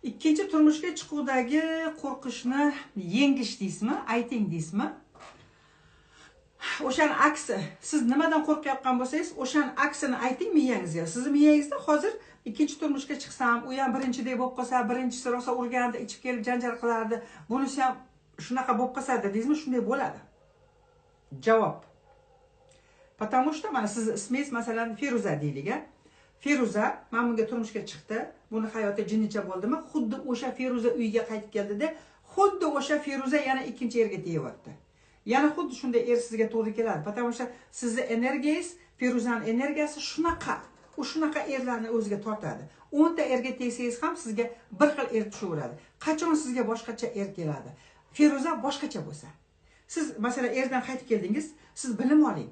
Ikkinchi turmushga chiquvdagi qo'rqishni yengish deysizmi, ayting deysizmi? O'shaning aksi, siz nimadan qo'rqayotgan bo'lsangiz, o'shaning aksini ayting miyangizga. Sizning miyangizda hozir ikkinchi turmushga chiqsam, u ham birinchidek bo'lib qolsa, birinchisi rosa urganda, ichib kelib janjal qilardi, bunisi ham shunaqa bo'lib qolsa deysizmi? Shunday bo'ladi. Javob. Потому что mana siz ismingiz masalan Feruza deylik. Feruza, men bunga turmushga chiqdi. Buni hayoti jinnicha bo'ldimi? Xuddi o'sha Feruza uyga qaytib keldida, xuddi o'sha Feruza yana ikkinchi erga tegyapti. Yana xuddi shunday er sizga to'g'ri keladi. Потому что sizning energiyangiz, Feruzaning energiyasi shunaqa. U shunaqa erlarni o'ziga tortadi. 10 ta erga tegsangiz ham sizga bir xil er tushaveradi. Qachon sizga boshqacha er keladi? Feruza boshqacha bo'lsa. Siz masalan erdan qaytib keldingiz, siz bilim oling.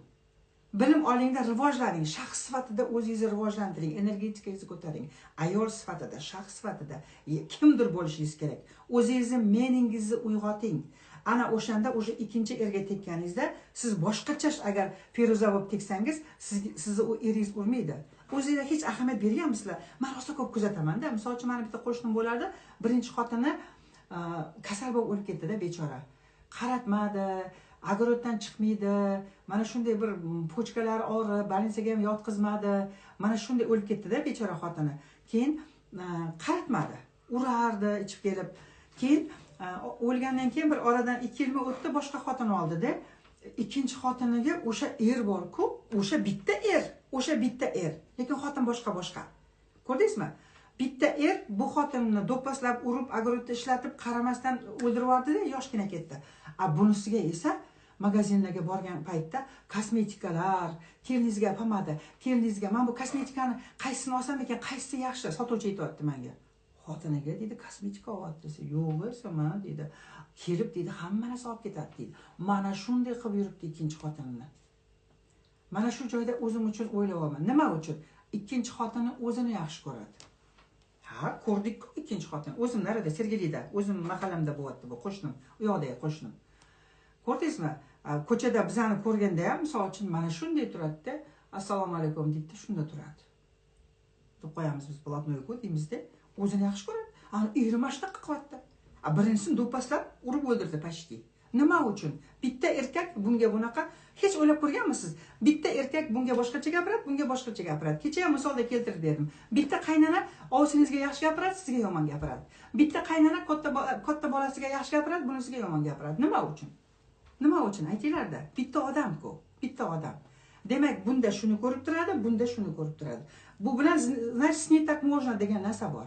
Bilim olingda rivojlaning, shaxs sifatida o'zingizni rivojlantiring, energetikaningizni ko'taring. Ayol sifatida, shaxs sifatida kimdir bo'lishingiz kerak. O'zingizni meningizni uyg'oting. Ana o'shanda o'sha ikkinchi erga tekkaningizda siz boshqacha agar Feruza bo'lib teksangiz, sizni u eringiz urmaydi. O'zingizga hech ahamiyat berganmisizlar? Men rosa ko'p kuzataman-da. Misol uchun meni bitta qo'shnim bo'lardi, birinchi xotini kasal bo'lib o'lib ketdi-da, bechora. Qaratmadi, огородdan chiqmaydi. Mana shunday bir pochkalari og'rib, больницаga ham yotqizmadi. Mana shunday o'lib ketdi-da bechora xotini. Keyin qaratmadi, urardi ichib kelib. Keyin o'lgandan keyin bir oradan 2 yil o'tdi, boshqa xotin oldi-da. Ikkinchi xotiniga o'sha er bor-ku, o'sha bitta er. Lekin xotin boshqa. Ko'rdingizmi? Bitta er bu xotinni do'pposlab, urib, огородda ishlatib, qaramasdan o'ldirib yubordi-da, yoshgina ketdi. Bunisiga esa magazinlarga borgan paytda kosmetikalar, ternizga pomada, ternizga men bu kosmetikani qaysini olsam ekan, qaysi yaxshi? Sotuvchi aytibdi menga. Xotiniga dedi, kosmetika olyapti desa, yo'q versam dedi. Kelib dedi, hamma narsa olib ketadi dedi. Mana shunday qilib yuribdi ikkinchi xotinini. Mana shu joyda o'zim uchun o'ylayapman. Nima uchun? Ikkinchi xotini o'zini yaxshi ko'radi. Ha, ko'rdik-ku ikkinchi xotin. O'zim narada Sergelida, o'zim mahallamda bo'lyapti bu qo'shnim, u yoqdagi qo'shnim. Ko'rdingizmi? Ko'chada bizani ko'rganda ham, misol uchun mana shunday turadi-da, assalomu alaykum deydi, shunda turadi. Deb qo'yamiz biz polotnoyga deymizda, o'zini yaxshi ko'radi. Ana 20 shunaqa qilyapti. Birinchisini do'pposlab urib o'ldirdi pashti. Nima uchun? Bitta erkak bunga bunaqa hech o'ylab ko'rganmisiz? Bitta erkak bunga boshqacha gapiradi, bunga boshqacha gapiradi. Kecha ham misolda keltirib berdim. Bitta qaynana o'zingizga yaxshi gapiradi, sizga yomon gapiradi. Bitta qaynana katta bolasiga yaxshi gapiradi, bunisiga yomon gapiradi. Nima uchun? Nima uchun? Aytinglar-da. Bitta odam-ku, bitta odam. Demak, bunda shuni ko'rib turadi, bunda shuni ko'rib turadi. Bu bilan значит, не так можно degan narsa bor.